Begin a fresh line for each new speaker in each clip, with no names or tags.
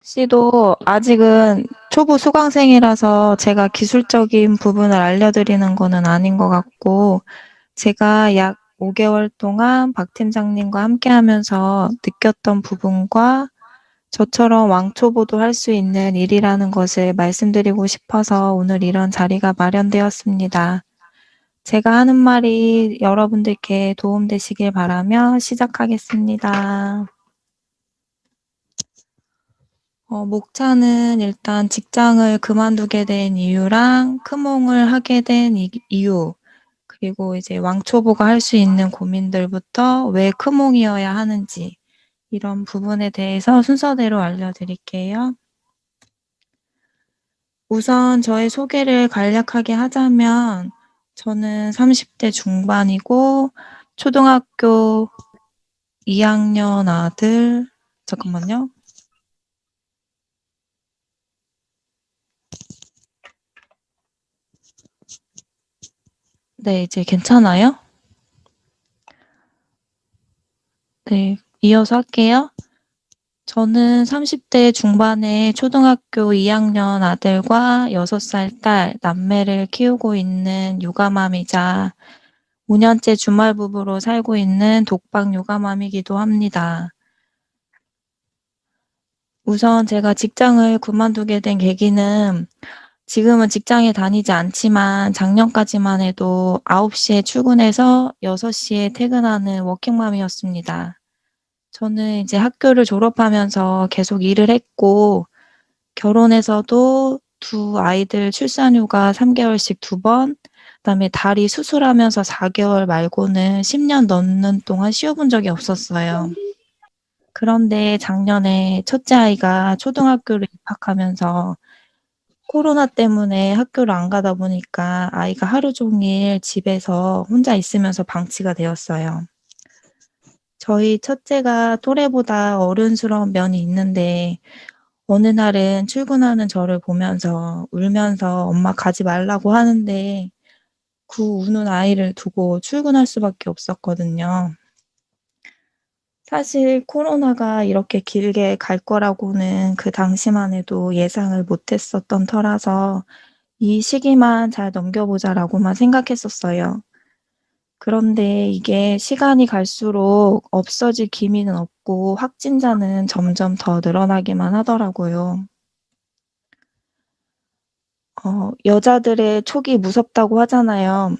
씨도 아직은 초보 수강생이라서 제가 기술적인 부분을 알려드리는 거는 아닌 것 같고, 제가 약 5개월 동안 박 팀장님과 함께 하면서 느꼈던 부분과 저처럼 왕초보도 할 수 있는 일이라는 것을 말씀드리고 싶어서 오늘 이런 자리가 마련되었습니다. 제가 하는 말이 여러분들께 도움되시길 바라며 시작하겠습니다. 목차는 일단 직장을 그만두게 된 이유랑 크몽을 하게 된 이유, 그리고 이제 왕초보가 할 수 있는 고민들부터 왜 크몽이어야 하는지, 이런 부분에 대해서 순서대로 알려드릴게요. 우선 저의 소개를 간략하게 하자면, 저는 30대 중반이고, 초등학교 2학년 아들, 잠깐만요. 네, 이제 괜찮아요? 네, 이어서 할게요. 저는 30대 중반에 초등학교 2학년 아들과 6살 딸, 남매를 키우고 있는 육아맘이자 5년째 주말 부부로 살고 있는 독박 육아맘이기도 합니다. 우선 제가 직장을 그만두게 된 계기는 지금은 직장에 다니지 않지만 작년까지만 해도 9시에 출근해서 6시에 퇴근하는 워킹맘이었습니다. 저는 이제 학교를 졸업하면서 계속 일을 했고, 결혼해서도 두 아이들 출산휴가 3개월씩 2번, 그다음에 다리 수술하면서 4개월 말고는 10년 넘는 동안 쉬어본 적이 없었어요. 그런데 작년에 첫째 아이가 초등학교를 입학하면서 코로나 때문에 학교를 안 가다 보니까 아이가 하루 종일 집에서 혼자 있으면서 방치가 되었어요. 저희 첫째가 또래보다 어른스러운 면이 있는데 어느 날은 출근하는 저를 보면서 울면서 엄마 가지 말라고 하는데 그 우는 아이를 두고 출근할 수밖에 없었거든요. 사실 코로나가 이렇게 길게 갈 거라고는 그 당시만 해도 예상을 못했었던 터라서 이 시기만 잘 넘겨보자라고만 생각했었어요. 그런데 이게 시간이 갈수록 없어질 기미는 없고 확진자는 점점 더 늘어나기만 하더라고요. 여자들의 촉이 무섭다고 하잖아요.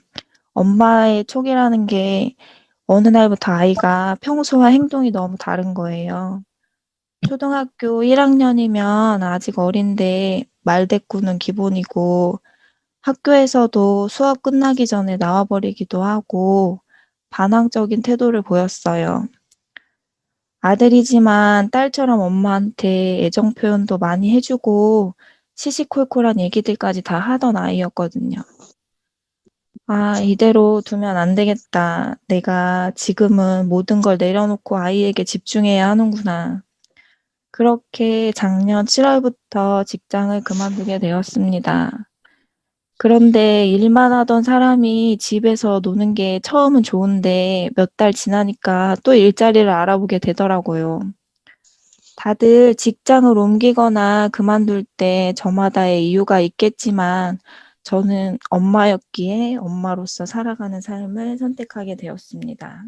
엄마의 촉이라는 게 어느 날부터 아이가 평소와 행동이 너무 다른 거예요. 초등학교 1학년이면 아직 어린데 말대꾸는 기본이고 학교에서도 수업 끝나기 전에 나와버리기도 하고 반항적인 태도를 보였어요. 아들이지만 딸처럼 엄마한테 애정 표현도 많이 해주고 시시콜콜한 얘기들까지 다 하던 아이였거든요. 아, 이대로 두면 안 되겠다. 내가 지금은 모든 걸 내려놓고 아이에게 집중해야 하는구나. 그렇게 작년 7월부터 직장을 그만두게 되었습니다. 그런데 일만 하던 사람이 집에서 노는 게 처음은 좋은데 몇 달 지나니까 또 일자리를 알아보게 되더라고요. 다들 직장을 옮기거나 그만둘 때 저마다의 이유가 있겠지만 저는 엄마였기에 엄마로서 살아가는 삶을 선택하게 되었습니다.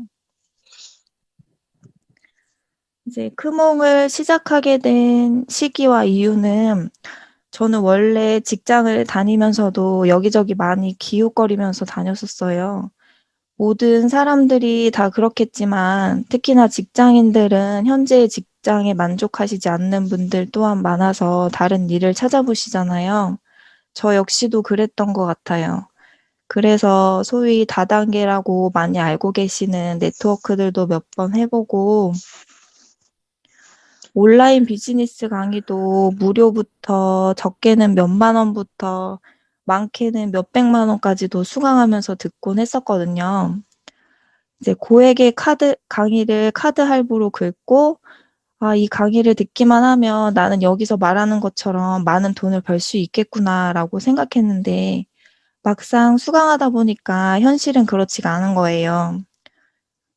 이제 크몽을 시작하게 된 시기와 이유는 저는 원래 직장을 다니면서도 여기저기 많이 기웃거리면서 다녔었어요. 모든 사람들이 다 그렇겠지만 특히나 직장인들은 현재의 직장에 만족하시지 않는 분들 또한 많아서 다른 일을 찾아보시잖아요. 저 역시도 그랬던 것 같아요. 그래서 소위 다단계라고 많이 알고 계시는 네트워크들도 몇 번 해보고 온라인 비즈니스 강의도 무료부터 적게는 몇만 원부터 많게는 몇백만 원까지도 수강하면서 듣곤 했었거든요. 이제 고액의 강의를 카드 할부로 긁고, 아, 이 강의를 듣기만 하면 나는 여기서 말하는 것처럼 많은 돈을 벌 수 있겠구나라고 생각했는데, 막상 수강하다 보니까 현실은 그렇지가 않은 거예요.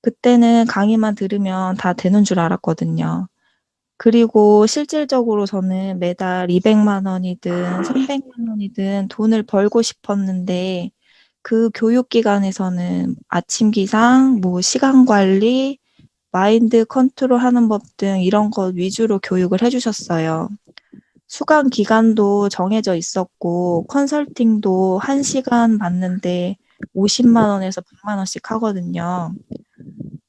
그때는 강의만 들으면 다 되는 줄 알았거든요. 그리고 실질적으로 저는 매달 200만 원이든 300만 원이든 돈을 벌고 싶었는데 그 교육 기관에서는 아침 기상, 뭐 시간 관리, 마인드 컨트롤하는 법 등 이런 것 위주로 교육을 해 주셨어요. 수강 기간도 정해져 있었고 컨설팅도 1시간 받는데 50만 원에서 100만 원씩 하거든요.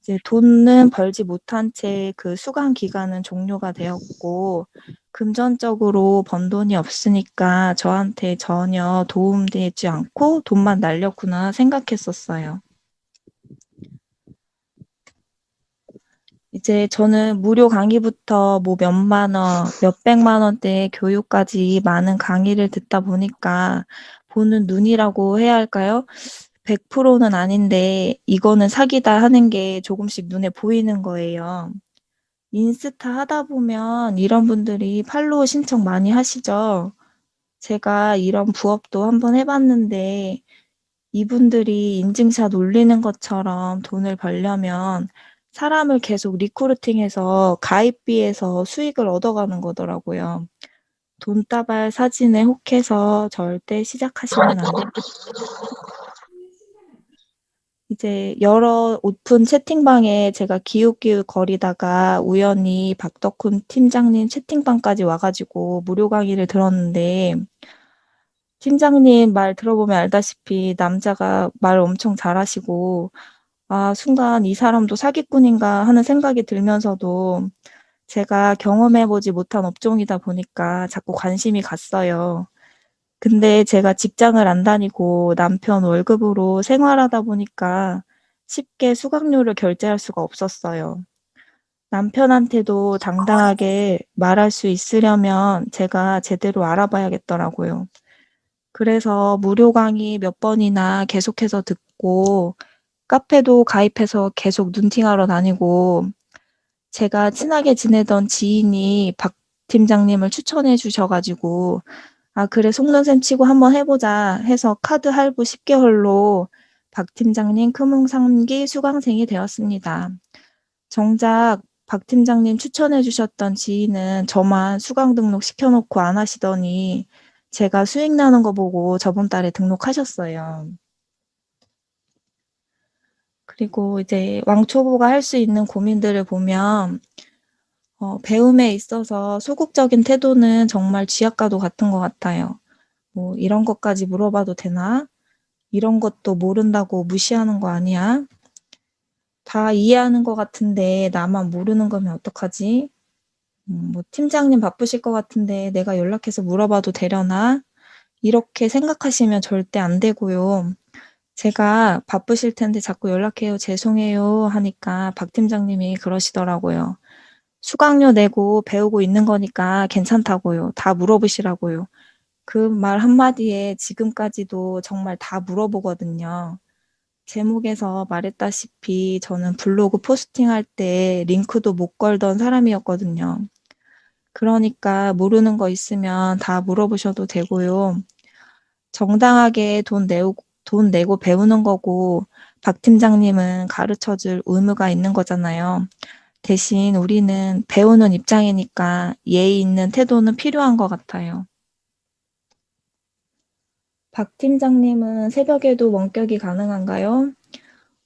이제 돈은 벌지 못한 채 그 수강 기간은 종료가 되었고 금전적으로 번 돈이 없으니까 저한테 전혀 도움되지 않고 '돈만 날렸구나.' 생각했었어요. 이제 저는 무료 강의부터 뭐 몇만 원, 몇백만 원대의 교육까지 많은 강의를 듣다 보니까 보는 눈이라고 해야 할까요? 100%는 아닌데 '이거는 사기다.' 하는 게 조금씩 눈에 보이는 거예요. 인스타 하다 보면 이런 분들이 팔로우 신청 많이 하시죠. 제가 이런 부업도 한번 해 봤는데 이분들이 인증샷 올리는 것처럼 돈을 벌려면 사람을 계속 리크루팅해서 가입비에서 수익을 얻어가는 거더라고요. 돈다발 사진에 혹해서 절대 시작하시면 안 됩니다. 이제 여러 오픈 채팅방에 제가 기웃기웃 거리다가 우연히 박덕훈 팀장님 채팅방까지 와 가지고 무료 강의를 들었는데 팀장님 말 들어보면 알다시피 남자가 말 엄청 잘하시고 순간 '이 사람도 사기꾼인가.' 하는 생각이 들면서도 제가 경험해 보지 못한 업종이다 보니까 자꾸 관심이 갔어요. 근데 제가 직장을 안 다니고 남편 월급으로 생활하다 보니까 쉽게 수강료를 결제할 수가 없었어요. 남편한테도 당당하게 말할 수 있으려면 제가 제대로 알아봐야겠더라고요. 그래서 무료 강의 몇 번이나 계속해서 듣고 카페도 가입해서 계속 눈팅하러 다니고 제가 친하게 지내던 지인이 박 팀장님을 추천해 주셔 가지고 '아 그래 속는셈 치고 한번 해 보자.' 해서 카드 할부 10개월로 박 팀장님 금융 3기 수강생이 되었습니다. 정작 박 팀장님 추천해 주셨던 지인은 저만 수강 등록 시켜 놓고 안 하시더니 제가 수익 나는 거 보고 저번 달에 등록하셨어요. 그리고 이제 왕초보가 할 수 있는 고민들을 보면 배움에 있어서 소극적인 태도는 정말 쥐약과도 같은 것 같아요. 뭐 "이런 것까지 물어봐도 되나? 이런 것도 모른다고 무시하는 거 아니야? 다 이해하는 것 같은데 나만 모르는 거면 어떡하지? 뭐 팀장님 바쁘실 것 같은데 내가 연락해서 물어봐도 되려나?" 이렇게 생각하시면 절대 안 되고요. 제가 "바쁘실 텐데 자꾸 연락해요. 죄송해요." 하니까 박 팀장님이 그러시더라고요. "수강료 내고 배우고 있는 거니까 괜찮다고요. 다 물어보시라고요." 그 말 한마디에 지금까지도 정말 다 물어보거든요. 제목에서 말했다시피 저는 블로그 포스팅할 때 링크도 못 걸던 사람이었거든요. 그러니까 모르는 거 있으면 다 물어보셔도 되고요. 정당하게 돈 내고 배우는 거고 박 팀장님은 가르쳐 줄 의무가 있는 거잖아요. 대신 우리는 배우는 입장이니까 예의 있는 태도는 필요한 것 같아요. 박 팀장님은 새벽에도 원격이 가능한가요?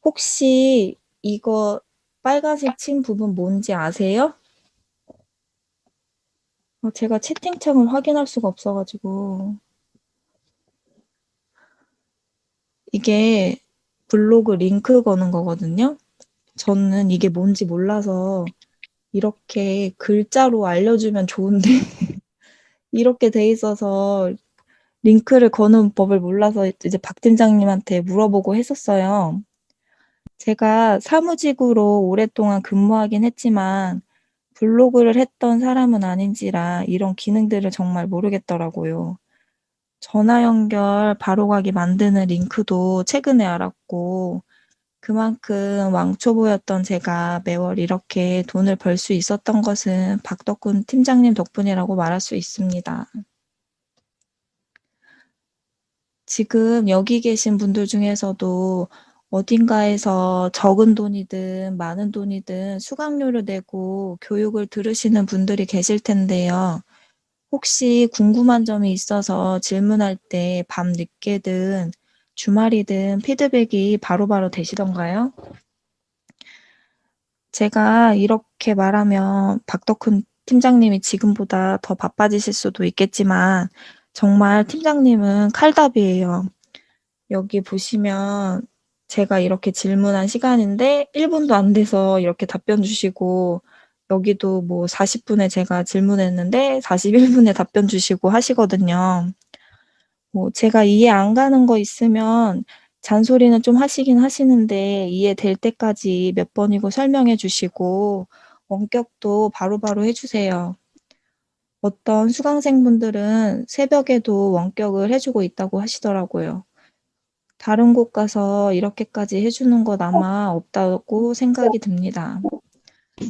혹시 이거 빨간색 친 부분 뭔지 아세요? 제가 채팅창을 확인할 수가 없어 가지고. 이게 블로그 링크 거는 거거든요. 저는 이게 뭔지 몰라서 이렇게 글자로 알려주면 좋은데 이렇게 돼 있어서 링크를 거는 법을 몰라서 이제 박 팀장님한테 물어보고 했었어요. 제가 사무직으로 오랫동안 근무하긴 했지만 블로그를 했던 사람은 아닌지라 이런 기능들을 정말 모르겠더라고요. 전화 연결 바로 가기 만드는 링크도 최근에 알았고 그만큼 왕초보였던 제가 매월 이렇게 돈을 벌 수 있었던 것은 박덕훈 팀장님 덕분이라고 말할 수 있습니다. 지금 여기 계신 분들 중에서도 어딘가에서 적은 돈이든 많은 돈이든 수강료를 내고 교육을 들으시는 분들이 계실 텐데요. 혹시 궁금한 점이 있어서 질문할 때 밤 늦게든 주말이든 피드백이 바로바로 되시던가요? 제가 이렇게 말하면 박덕훈 팀장님이 지금보다 더 바빠지실 수도 있겠지만 정말 팀장님은 칼답이에요. 여기 보시면 제가 이렇게 질문한 시간인데 1분도 안 돼서 이렇게 답변 주시고 여기도 뭐 40분에 제가 질문했는데 41분에 답변 주시고 하시거든요. 뭐 제가 이해 안 가는 거 있으면 잔소리는 좀 하시긴 하시는데 이해될 때까지 몇 번이고 설명해 주시고 원격도 바로바로 해 주세요. 어떤 수강생분들은 새벽에도 원격을 해 주고 있다고 하시더라고요. 다른 곳 가서 이렇게까지 해 주는 것 아마 없다고 생각이 듭니다.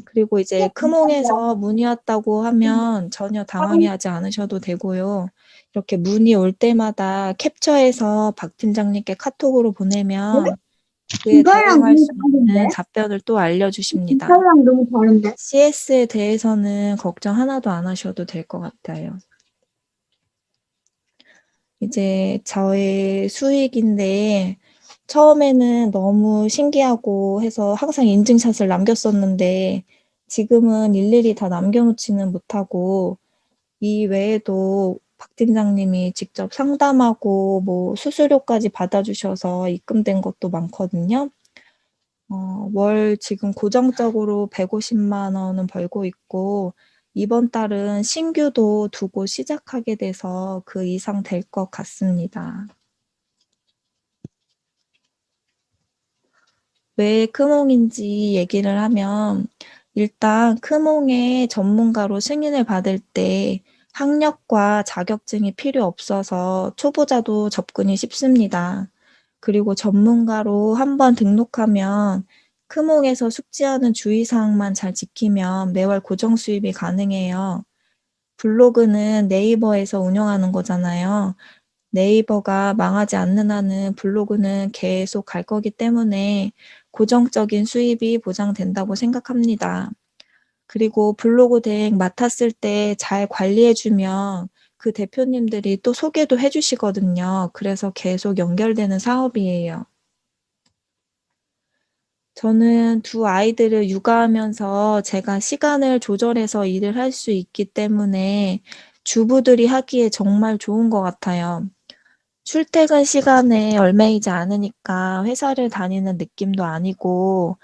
그리고 이제 크몽에서 문의 왔다고 하면 전혀 당황해하지 않으셔도 되고요. 이렇게 문의 올 때마다 캡처해서 박 팀장님께 카톡으로 보내면 그에
이거랑
대응할
너무
수 있는
다른데?
답변을 또 알려주십니다.
이거랑 너무 다른데?
CS에 대해서는 걱정 하나도 안 하셔도 될 것 같아요. 이제 저의 수익인데 처음에는 너무 신기하고 해서 항상 인증샷을 남겼었는데 지금은 일일이 다 남겨놓지는 못하고 이 외에도 박 팀장님이 직접 상담하고 뭐 수수료까지 받아주셔서 입금된 것도 많거든요. 월 지금 고정적으로 150만 원은 벌고 있고 이번 달은 신규도 두고 시작하게 돼서 그 이상 될 것 같습니다. 왜 크몽인지 얘기를 하면 일단 크몽의 전문가로 승인을 받을 때 학력과 자격증이 필요 없어서 초보자도 접근이 쉽습니다. 그리고 전문가로 한번 등록하면 크몽에서 숙지하는 주의사항만 잘 지키면 매월 고정 수입이 가능해요. 블로그는 네이버에서 운영하는 거잖아요. 네이버가 망하지 않는 한은 블로그는 계속 갈 거기 때문에 고정적인 수입이 보장된다고 생각합니다. 그리고 블로그 대행 맡았을 때 잘 관리해주면 그 대표님들이 또 소개도 해주시거든요. 그래서 계속 연결되는 사업이에요. 저는 두 아이들을 육아하면서 제가 시간을 조절해서 일을 할 수 있기 때문에 주부들이 하기에 정말 좋은 것 같아요. 출퇴근 시간에 얽매이지 않으니까 회사를 다니는 느낌도 아니고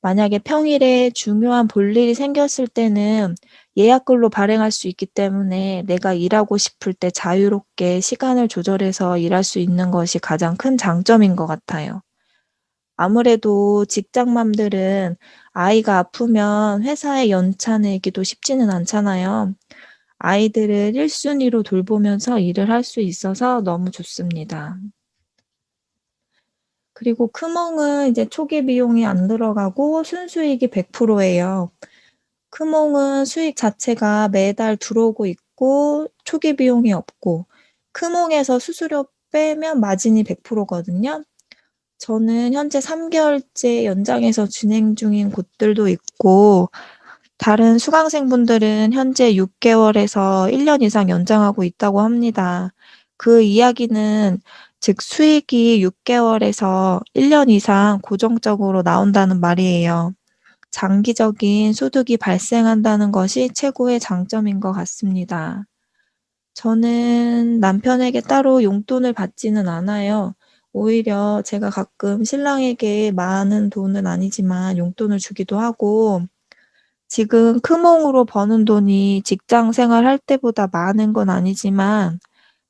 만약에 평일에 중요한 볼일이 생겼을 때는 예약글로 발행할 수 있기 때문에 내가 일하고 싶을 때 자유롭게 시간을 조절해서 일할 수 있는 것이 가장 큰 장점인 것 같아요. 아무래도 직장맘들은 아이가 아프면 회사에 연차 내기도 쉽지는 않잖아요. 아이들을 1순위로 돌보면서 일을 할 수 있어서 너무 좋습니다. 그리고 크몽은 이제 초기 비용이 안 들어가고 순수익이 100%예요. 크몽은 수익 자체가 매달 들어오고 있고 초기 비용이 없고 크몽에서 수수료 빼면 마진이 100%거든요. 저는 현재 3개월째 연장해서 진행 중인 곳들도 있고 다른 수강생분들은 현재 6개월에서 1년 이상 연장하고 있다고 합니다. 그 이야기는 즉 수익이 6개월에서 1년 이상 고정적으로 나온다는 말이에요. 장기적인 소득이 발생한다는 것이 최고의 장점인 것 같습니다. 저는 남편에게 따로 용돈을 받지는 않아요. 오히려 제가 가끔 신랑에게 많은 돈은 아니지만 용돈을 주기도 하고 지금 크몽으로 버는 돈이 직장 생활할 때보다 많은 건 아니지만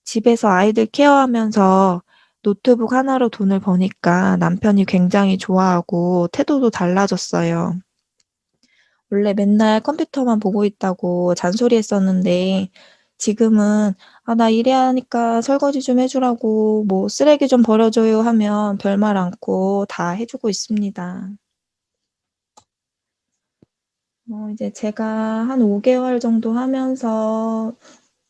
집에서 아이들 케어하면서 노트북 하나로 돈을 버니까 남편이 굉장히 좋아하고 태도도 달라졌어요. 원래 맨날 컴퓨터만 보고 있다고 잔소리했었는데 지금은 나 일해야 하니까 설거지 좀 해주라고 뭐 쓰레기 좀 버려줘요 하면 별말 않고 다 해주고 있습니다. 이제 제가 한 5개월 정도 하면서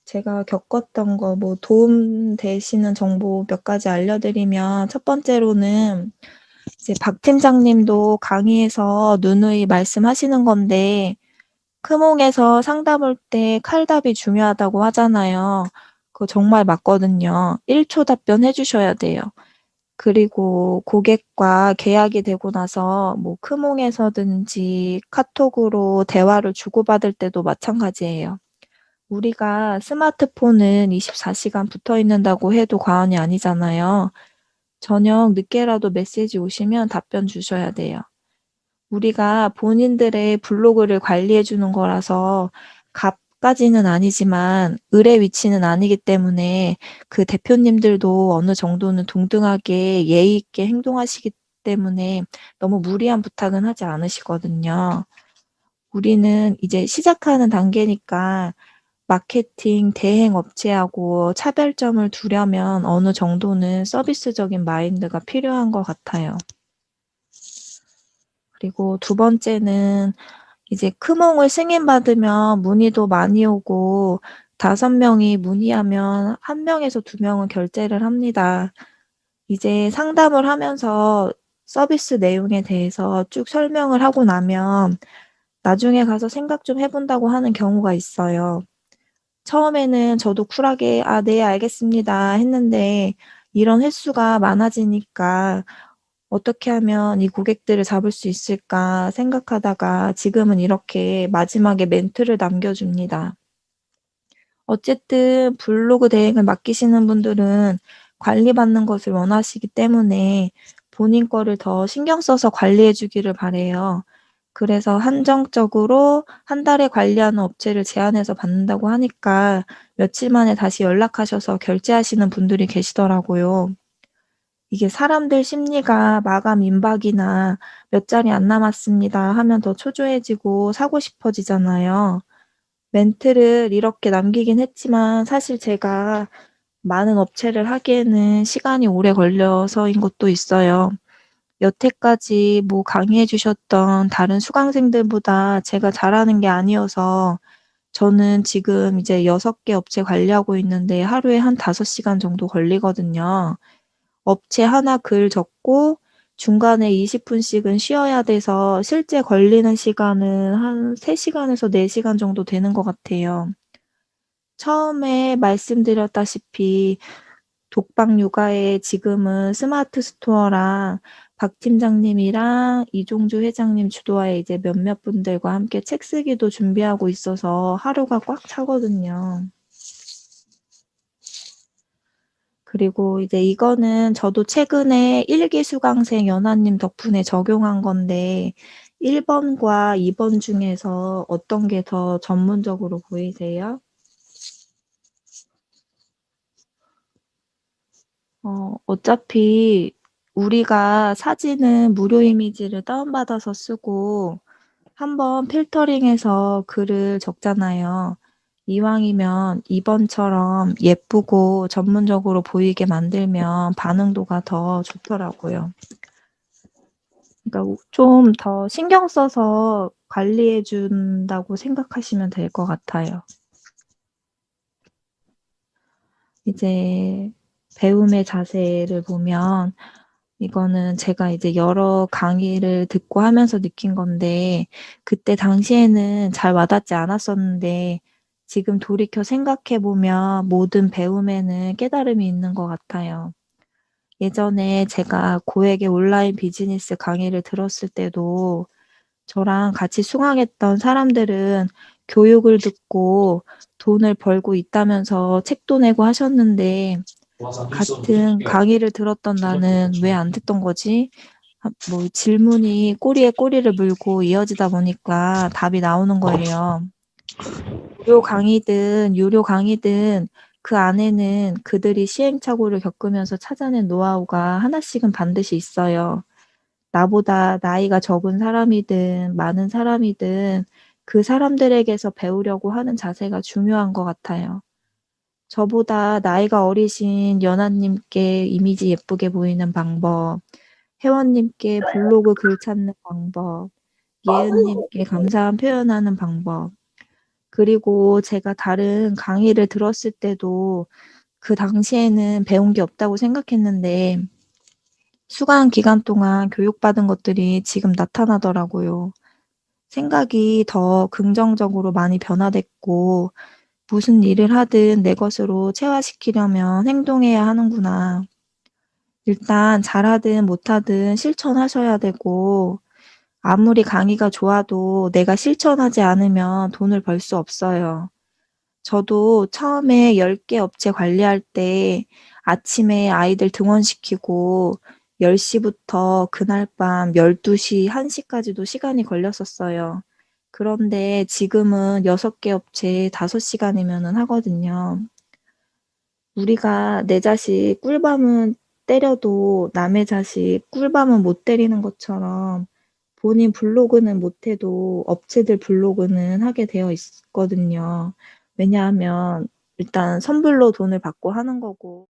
제가 겪었던 거 뭐 도움 되시는 정보 몇 가지 알려드리면 첫 번째로는 이제 박 팀장님도 강의에서 누누이 말씀하시는 건데 크몽에서 상담 올 때 칼답이 중요하다고 하잖아요. 그거 정말 맞거든요. 1초 답변해 주셔야 돼요. 그리고 고객과 계약이 되고 나서 뭐 크몽에서든지 카톡으로 대화를 주고받을 때도 마찬가지예요. 우리가 스마트폰은 24시간 붙어 있는다고 해도 과언이 아니잖아요. 저녁 늦게라도 메시지 오시면 답변 주셔야 돼요. 우리가 본인들의 블로그를 관리해 주는 거라서 값까지는 아니지만 을의 위치는 아니기 때문에 그 대표님들도 어느 정도는 동등하게 예의 있게 행동하시기 때문에 너무 무리한 부탁은 하지 않으시거든요. 우리는 이제 시작하는 단계니까 마케팅 대행 업체하고 차별점을 두려면 어느 정도는 서비스적인 마인드가 필요한 것 같아요. 그리고 두 번째는 이제 크몽을 승인받으면 문의도 많이 오고 5명이 문의하면 1명에서 2명은 결제를 합니다. 이제 상담을 하면서 서비스 내용에 대해서 쭉 설명을 하고 나면 나중에 가서 생각 좀 해본다고 하는 경우가 있어요. 처음에는 저도 쿨하게 "아 네 알겠습니다." 했는데 이런 횟수가 많아지니까 '어떻게 하면 이 고객들을 잡을 수 있을까?' 생각하다가 지금은 이렇게 마지막에 멘트를 남겨 줍니다. 어쨌든 블로그 대행을 맡기시는 분들은 관리받는 것을 원하시기 때문에 본인 거를 더 신경 써서 관리해 주기를 바라요. 그래서 한정적으로 1달에 관리하는 업체를 제안해서 받는다고 하니까 며칠 만에 다시 연락하셔서 결제하시는 분들이 계시더라고요. 이게 사람들 심리가 마감 임박이나 "몇 자리 안 남았습니다." 하면 더 초조해지고 사고 싶어지잖아요. 멘트를 이렇게 남기긴 했지만 사실 제가 많은 업체를 하기에는 시간이 오래 걸려서인 것도 있어요. 여태까지 뭐 강의해 주셨던 다른 수강생들보다 제가 잘하는 게 아니어서 저는 지금 이제 6개 업체 관리하고 있는데 하루에 한 5시간 정도 걸리거든요. 업체 하나 글 적고 중간에 20분씩은 쉬어야 돼서 실제 걸리는 시간은 한 3시간에서 4시간 정도 되는 것 같아요. 처음에 말씀드렸다시피 독박 육아에 지금은 스마트 스토어랑 박 팀장님이랑 이종주 회장님 주도하에 이제 몇몇 분들과 함께 책 쓰기도 준비하고 있어서 하루가 꽉 차거든요. 그리고 이제 이거는 저도 최근에 1기 수강생 연하님 덕분에 적용한 건데 1 번과 2번 중에서 어떤 게 더 전문적으로 보이세요? 어차피 우리가 사진은 무료 이미지를 다운받아서 쓰고 한번 필터링해서 글을 적잖아요. 이왕이면 2 번처럼 예쁘고 전문적으로 보이게 만들면 반응도가 더 좋더라고요. 그러니까 좀 더 신경 써서 관리해 준다고 생각하시면 될 것 같아요. 이제 배움의 자세를 보면 이거는 제가 이제 여러 강의를 듣고 하면서 느낀 건데 그때 당시에는 잘 와닿지 않았었는데 지금 돌이켜 생각해 보면 모든 배움에는 깨달음이 있는 것 같아요. 예전에 제가 고액의 온라인 비즈니스 강의를 들었을 때도 저랑 같이 수강했던 사람들은 교육을 듣고 돈을 벌고 있다면서 책도 내고 하셨는데 같은 강의를 들었던 나는 '왜 안 됐던 거지?' 뭐 질문이 꼬리에 꼬리를 물고 이어지다 보니까 답이 나오는 거예요. 무료 강의든 유료 강의든 그 안에는 그들이 시행착오를 겪으면서 찾아낸 노하우가 하나씩은 반드시 있어요. 나보다 나이가 적은 사람이든 많은 사람이든 그 사람들에게서 배우려고 하는 자세가 중요한 것 같아요. 저보다 나이가 어리신 연하님께 이미지 예쁘게 보이는 방법, 회원님께 블로그 글 찾는 방법, 예은님께 감사함 표현하는 방법, 그리고 제가 다른 강의를 들었을 때도 그 당시에는 배운 게 없다고 생각했는데 수강 기간 동안 교육받은 것들이 지금 나타나더라고요. 생각이 더 긍정적으로 많이 변화됐고 '무슨 일을 하든 내 것으로 체화시키려면 행동해야 하는구나.' 일단 잘하든 못하든 실천하셔야 되고 아무리 강의가 좋아도 내가 실천하지 않으면 돈을 벌 수 없어요. 저도 처음에 10개 업체 관리할 때 아침에 아이들 등원시키고 10 시부터 그날 밤 12 시, 1 시까지도 시간이 걸렸었어요. 그런데 지금은 6개 업체 5 시간이면은 하거든요. 우리가 내 자식 꿀밤은 때려도 남의 자식 꿀밤은 못 때리는 것처럼 본인 블로그는 못해도 업체들 블로그는 하게 되어 있거든요. 왜냐하면 일단 선불로 돈을 받고 하는 거고